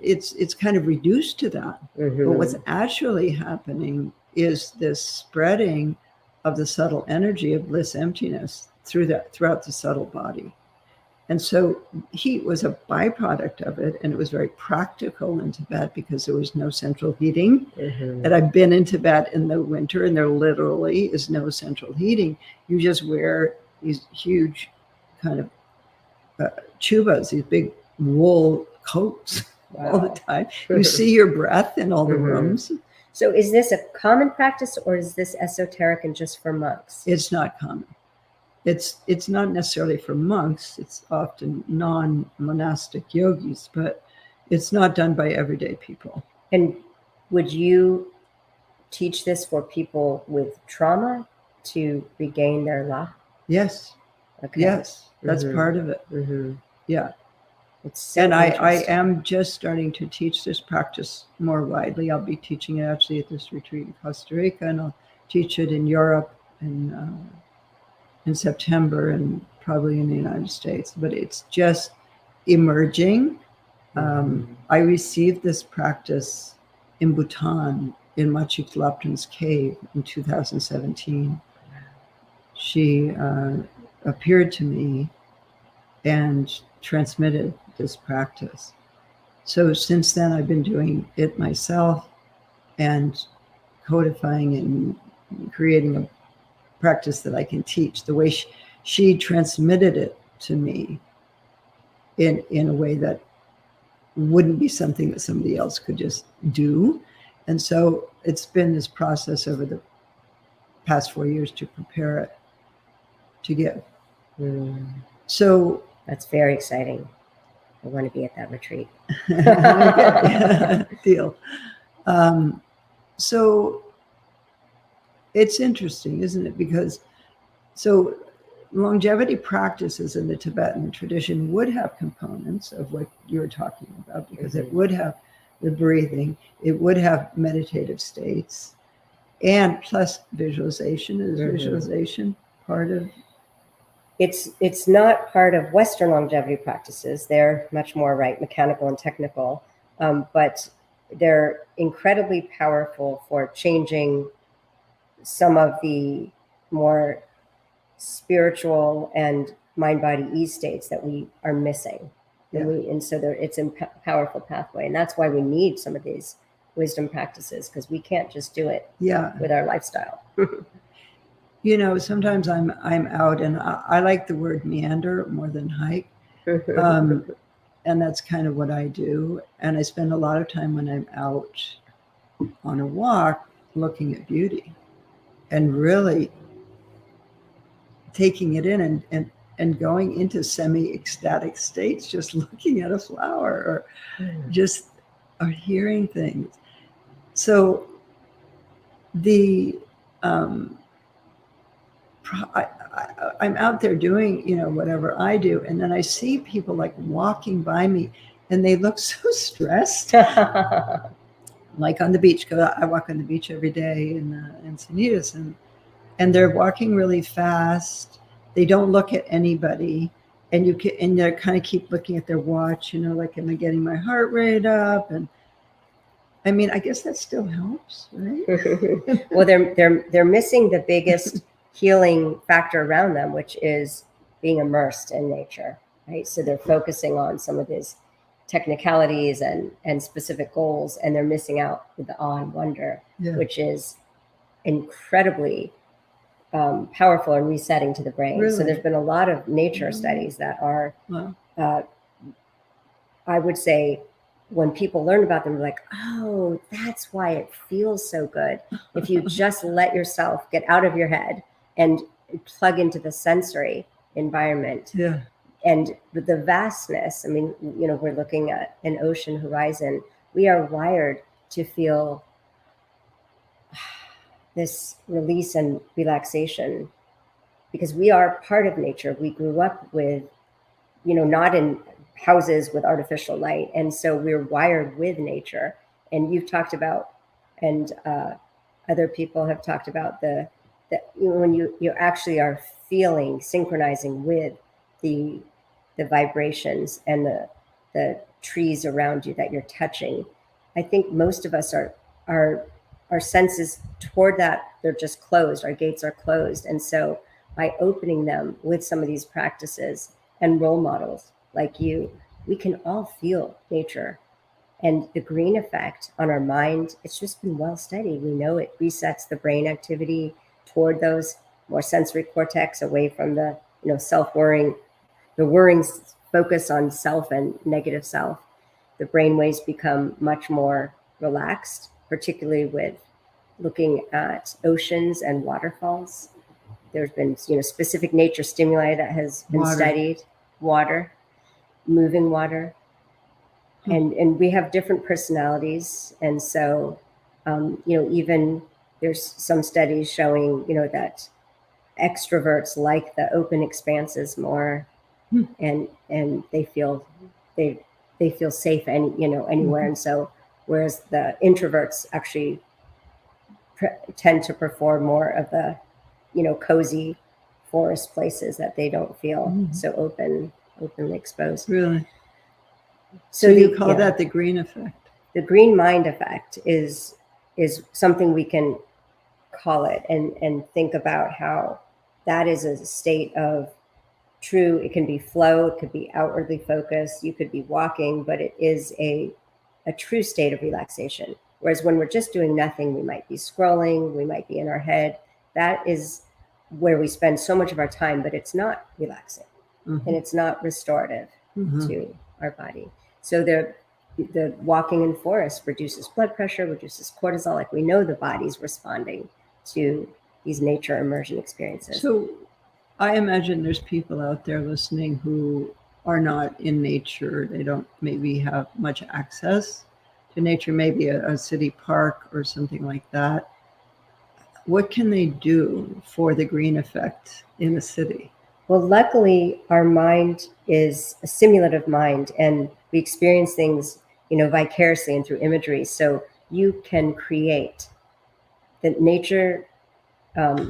it's kind of reduced to that. Mhm. But what's actually happening is this spreading of the subtle energy of bliss emptiness throughout the subtle body. And so heat was a byproduct of it, and it was very practical in Tibet because there was no central heating. Mhm. And I've been in Tibet in the winter, and there literally is no central heating. You just wear these huge kind of chubas, these big wool coats all the Wow. time. You see your breath in all the Mhm. rooms. So is this a common practice, or is this esoteric and just for monks? It's not common. It's not necessarily for monks. It's often non-monastic yogis, but it's not done by everyday people. And would you teach this for people with trauma to regain their la? Yes, Okay. yes, that's Mhm. part of it. Mm-hmm. Yeah. It's so And I interesting. am just starting to teach this practice more widely. I'll be teaching it actually at this retreat in Costa Rica, and I'll teach it in Europe in September, and probably in the United States. But it's just emerging. I received this practice in Bhutan in Lama Tsultrim's cave in 2017. She appeared to me and transmitted this practice. So since then, I've been doing it myself and codifying and creating a practice that I can teach. The way she transmitted it to me in a way that wouldn't be something that somebody else could just do. And so it's been this process over the past 4 years to prepare it to give. Mm. So That's very exciting. I want to be at that retreat. deal. So it's interesting, isn't it? Because so longevity practices in the Tibetan tradition would have components of what you're talking about, because it would have the breathing, it would have meditative states, and plus visualization. Is visualization part of? It's not part of Western longevity practices. They're much more mechanical and technical, but they're incredibly powerful for changing some of the more spiritual and mind-body ease states that we are missing. Yeah. And so it's a powerful pathway. And that's why we need some of these wisdom practices, because we can't just do it with our lifestyle. You know, sometimes I'm out, and I like the word meander more than hike. And that's kind of what I do. And I spend a lot of time when I'm out on a walk looking at beauty and really taking it in and going into semi-ecstatic states, just looking at a flower or hearing things. So I'm out there doing, whatever I do. And then I see people like walking by me and they look so stressed. Like on the beach, because I walk on the beach every day in Encinitas, and they're walking really fast. They don't look at anybody, and they kind of keep looking at their watch, like, am I getting my heart rate up? And I mean, I guess that still helps, right? Well, they're missing the biggest healing factor around them, which is being immersed in nature, right? So they're focusing on some of these technicalities and specific goals, and they're missing out with the awe and wonder, which is incredibly powerful and resetting to the brain. Really? So there's been a lot of nature studies that are, I would say, when people learn about them, they're like, oh, that's why it feels so good. If you just let yourself get out of your head and plug into the sensory environment. Yeah. And the vastness, I mean, we're looking at an ocean horizon. We are wired to feel this release and relaxation because we are part of nature. We grew up with, not in houses with artificial light. And so we're wired with nature. And you've talked about, and other people have talked about that when you actually are feeling, synchronizing with the vibrations and the trees around you that you're touching. I think most of us our senses toward that, they're just closed. Our gates are closed. And so by opening them with some of these practices and role models like you, we can all feel nature. And the green effect on our mind, it's just been well studied. We know it resets the brain activity toward those more sensory cortex, away from the self-worrying, the worrying focus on self and negative self. The brain waves become much more relaxed, particularly with looking at oceans and waterfalls. There's been specific nature stimuli that has been studied. Water, moving water. And we have different personalities. And so, even there's some studies showing, that extroverts like the open expanses more, and they feel safe anywhere. And so, whereas the introverts actually tend to prefer more of the, cozy forest places that they don't feel so openly exposed. Really? So you call that the green effect? The green mind effect is something we can call it, and think about how that is a state of true. It can be flow, it could be outwardly focused, you could be walking, but it is a true state of relaxation. Whereas when we're just doing nothing, we might be scrolling, we might be in our head. That is where we spend so much of our time, but it's not relaxing and it's not restorative to our body. So the walking in forest reduces blood pressure, reduces cortisol. Like, we know the body's responding to these nature immersion experiences. So I imagine there's people out there listening who are not in nature. They don't maybe have much access to nature, maybe a city park or something like that. What can they do for the green effect in a city? Well, luckily, our mind is a simulative mind, and we experience things, vicariously and through imagery. So you can create the nature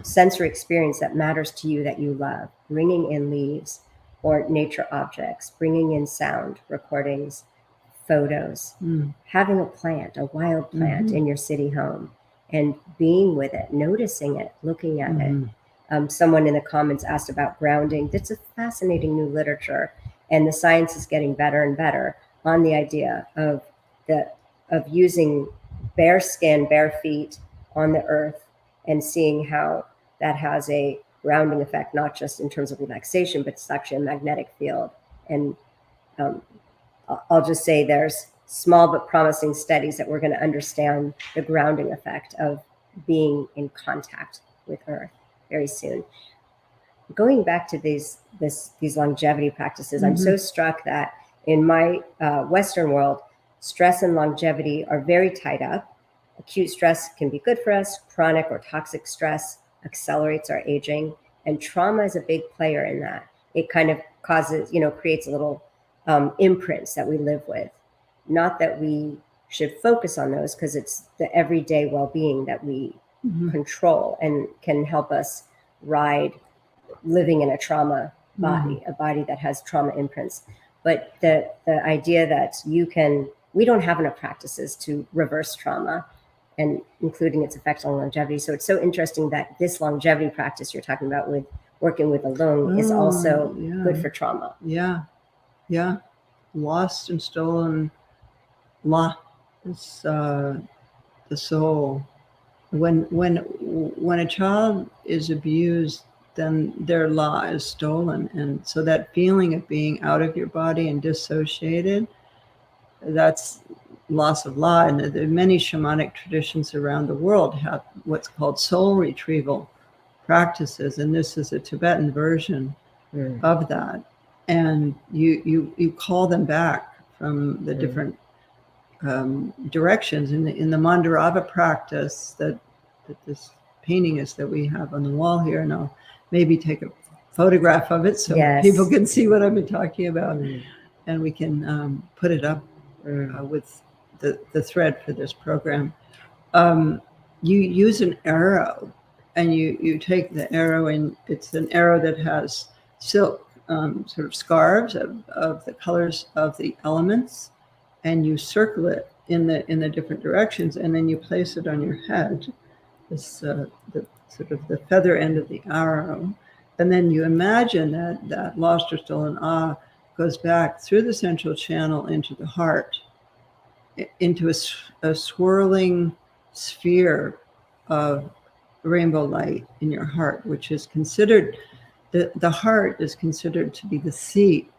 sensory experience that matters to you, that you love, bringing in leaves or nature objects, bringing in sound recordings, photos, having a plant, a wild plant in your city home, and being with it, noticing it, looking at it. Someone in the comments asked about grounding. That's a fascinating new literature, and the science is getting better and better on the idea of using bare skin, bare feet on the earth, and seeing how that has a grounding effect, not just in terms of relaxation, but it's actually a magnetic field. And I'll just say there's small but promising studies that we're going to understand the grounding effect of being in contact with earth very soon. Going back to these longevity practices, I'm so struck that in my Western world, stress and longevity are very tied up. Acute stress can be good for us. Chronic or toxic stress accelerates our aging, and trauma is a big player in that. It kind of causes, creates a little imprints that we live with. Not that we should focus on those, because it's the everyday well-being that we control and can help us ride living in a trauma body, a body that has trauma imprints. But the idea that we don't have enough practices to reverse trauma, and including its effects on longevity. So it's so interesting that this longevity practice you're talking about with working with the lung is also good for trauma. Yeah. Lost and stolen. It's the soul. When a child is abused, then their la is stolen. And so that feeling of being out of your body and dissociated, that's loss of la. And the many shamanic traditions around the world have what's called soul retrieval practices. And this is a Tibetan version of that. And you call them back from the different directions in the Mandarava practice that this painting is that we have on the wall here, and I'll maybe take a photograph of it so Yes. people can see what I've been talking about, Mm. and we can put it up with the thread for this program. You use an arrow, and you take the arrow, and it's an arrow that has silk sort of scarves of the colors of the elements, and you circle it in the different directions, and then you place it on your head, this the sort of the feather end of the arrow, and then you imagine that lost or stolen awe goes back through the central channel into the heart, into a swirling sphere of rainbow light in your heart, which is considered, the heart is considered to be the seat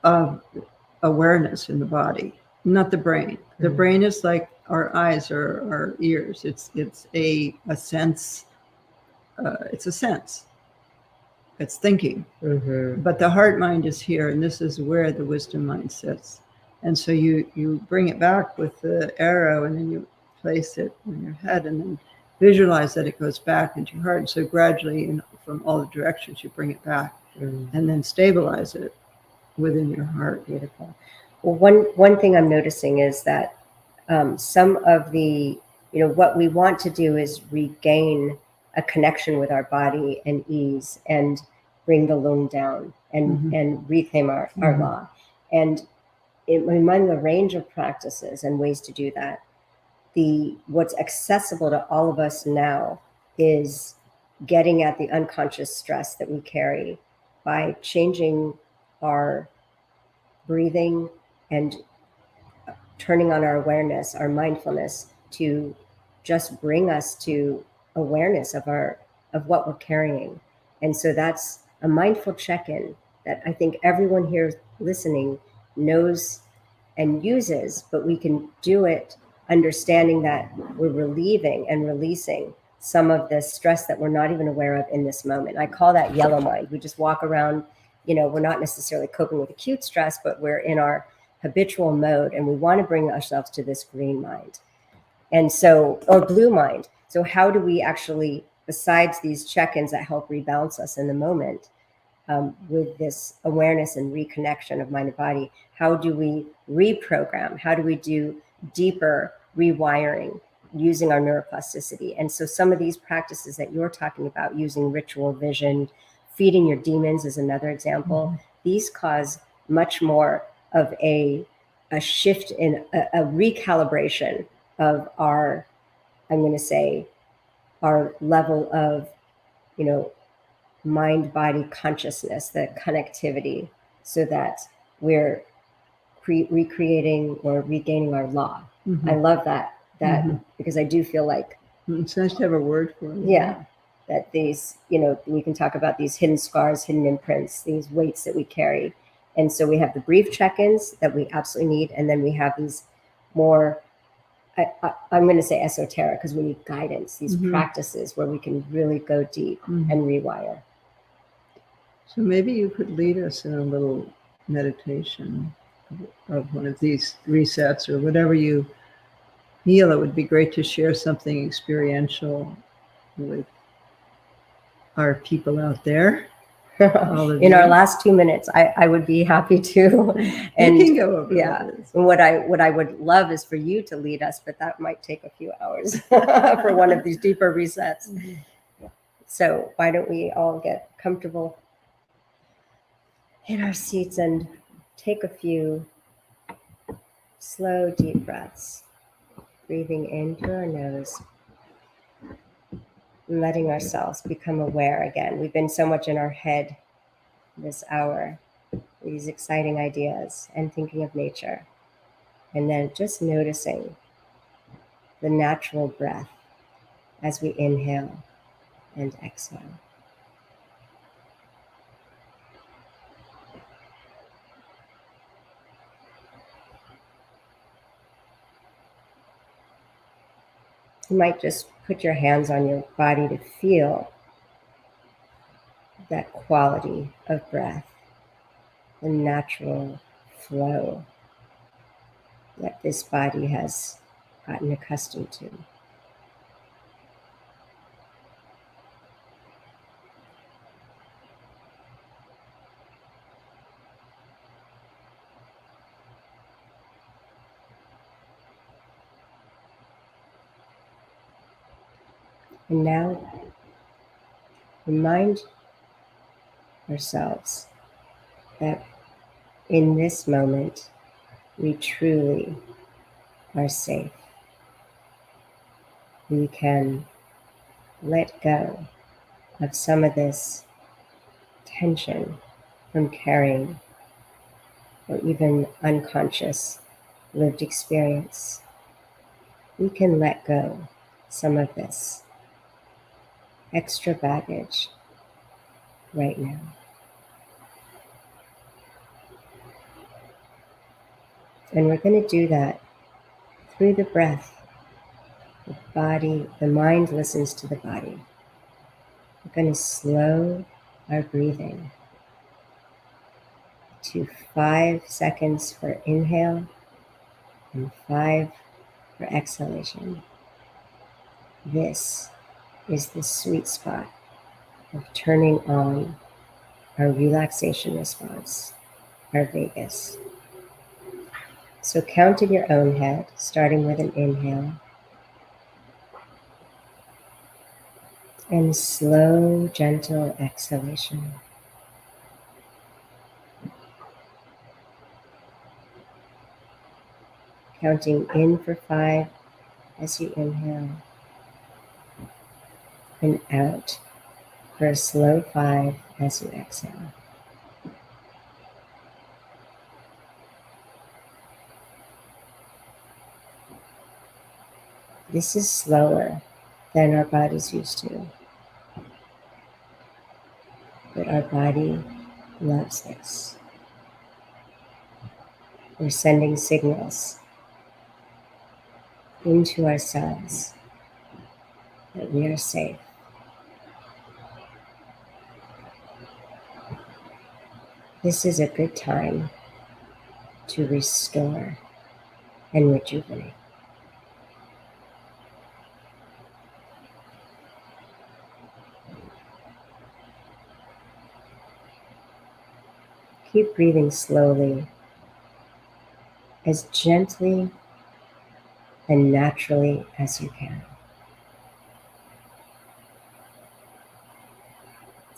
of awareness in the body, not the brain. The brain is like our eyes or our ears. It's a sense. It's a sense. It's thinking. Mm-hmm. But the heart mind is here, and this is where the wisdom mind sits. And so you bring it back with the arrow, and then you place it on your head, and then visualize that it goes back into your heart. And so gradually, from all the directions, you bring it back, and then stabilize it within your heart. Beautiful. Well, one thing I'm noticing is that some of the, what we want to do is regain a connection with our body and ease, and bring the lung down, and reclaim our law. And among the range of practices and ways to do that, what's accessible to all of us now is getting at the unconscious stress that we carry by changing our breathing and turning on our awareness, our mindfulness, to just bring us to awareness of what we're carrying. And so that's a mindful check-in that I think everyone here listening knows and uses, but we can do it understanding that we're relieving and releasing some of the stress that we're not even aware of in this moment. I call that yellow mind. We just walk around, we're not necessarily coping with acute stress, but we're in our habitual mode, and we want to bring ourselves to this green mind. And so, or blue mind. So how do we actually, besides these check-ins that help rebalance us in the moment, with this awareness and reconnection of mind and body, how do we reprogram? How do we do deeper rewiring using our neuroplasticity? And so some of these practices that you're talking about, using ritual vision, feeding your demons is another example. These cause much more of a shift in a recalibration of our, I'm going to say, our level of, mind-body consciousness, the connectivity, so that we're recreating or regaining our law. I love that because I do feel like it's nice to have a word for it. Yeah, that these, we can talk about these hidden scars, hidden imprints, these weights that we carry. And so we have the brief check-ins that we absolutely need, and then we have these more, I'm going to say esoteric, because we need guidance, these practices where we can really go deep and rewire. So maybe you could lead us in a little meditation of one of these resets, or whatever you feel. It would be great to share something experiential with our people out there. In our last 2 minutes, I would be happy to. And you can go over and what I would love is for you to lead us, but that might take a few hours for one of these deeper resets. So why don't we all get comfortable in our seats and take a few slow, deep breaths, breathing in through our nose, letting ourselves become aware again. We've been so much in our head this hour, these exciting ideas, and thinking of nature. And then just noticing the natural breath as we inhale and exhale. You might just put your hands on your body to feel that quality of breath, the natural flow that this body has gotten accustomed to. And now remind ourselves that in this moment, we truly are safe. We can let go of some of this tension from carrying or even unconscious lived experience. We can let go some of this extra baggage right now. And we're going to do that through the breath. The body, the mind listens to the body. We're going to slow our breathing to 5 seconds for inhale and 5 for exhalation. This is the sweet spot of turning on our relaxation response, our vagus. So count in your own head, starting with an inhale. And slow, gentle exhalation. Counting in for 5 as you inhale. And out for a slow 5 as you exhale. This is slower than our body's used to. But our body loves this. We're sending signals into our cells that we are safe. This is a good time to restore and rejuvenate. Keep breathing slowly, as gently and naturally as you can.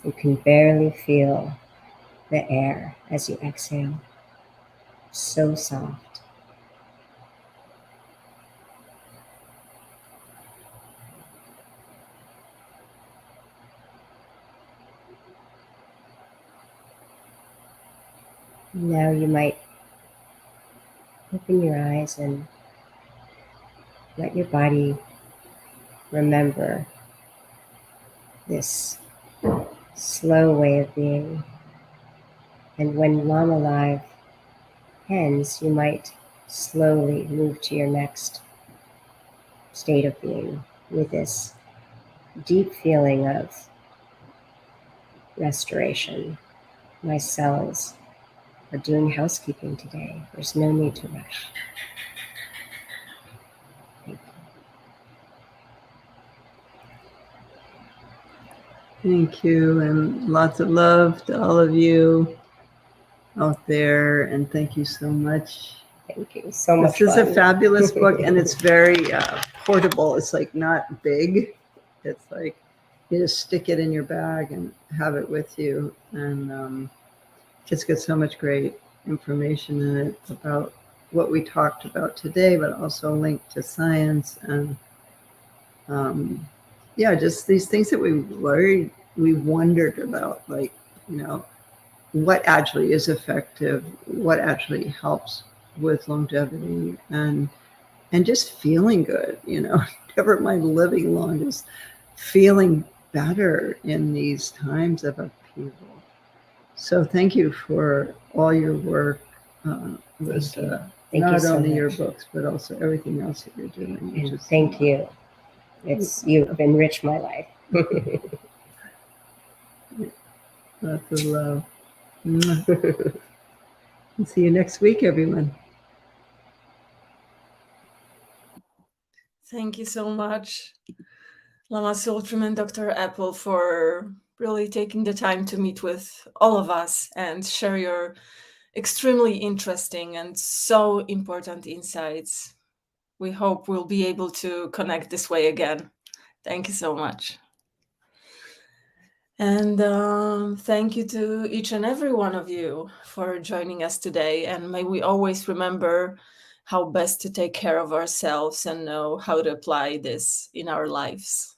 You can barely feel the air as you exhale. So soft. Now you might open your eyes and let your body remember this slow way of being. And when Lama Live ends, you might slowly move to your next state of being with this deep feeling of restoration. My cells are doing housekeeping today. There's no need to rush. Thank you. Thank you, and lots of love to all of you out there, and thank you so much. Thank you. So much This is fun. a fabulous book, and it's very portable. It's like not big. It's like you just stick it in your bag and have it with you, and just get so much great information in it about what we talked about today, but also linked to science and yeah, just these things that we wondered about, like, you know, what actually is effective, what actually helps with longevity, and just feeling good, you know, never mind living long, just feeling better in these times of upheaval. So thank you for all your work with not only your books, but also everything else that you're doing. And thank you. You've enriched my life. Lots of love. And see you next week, everyone. Thank you so much, Lama Tsultrim and Dr. Epel, for really taking the time to meet with all of us and share your extremely interesting and so important insights. We hope we'll be able to connect this way again. Thank you so much. And thank you to each and every one of you for joining us today. And may we always remember how best to take care of ourselves and know how to apply this in our lives.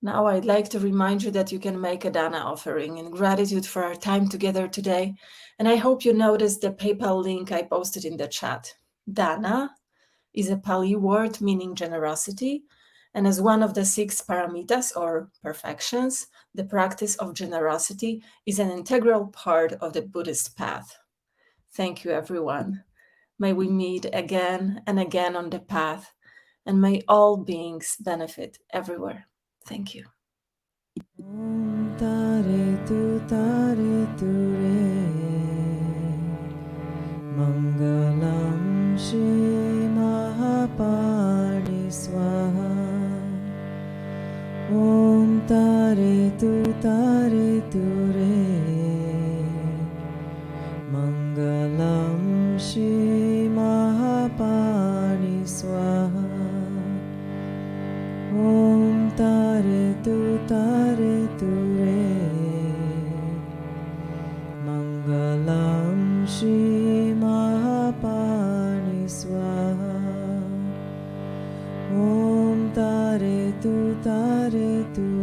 Now I'd like to remind you that you can make a Dana offering in gratitude for our time together today. And I hope you noticed the PayPal link I posted in the chat. Dana is a Pali word meaning generosity. And as one of the 6 paramitas or perfections, the practice of generosity is an integral part of the Buddhist path. Thank you, everyone. May we meet again and again on the path, and may all beings benefit everywhere. Thank you. Om tare tu re, Mangalam Shri Mahapani Swaha. Om tare tu re, Mangalam Shri Mahapani Swaha. Om tare tu re, Mangalam Shri Mahapani Swaha. Om tare tu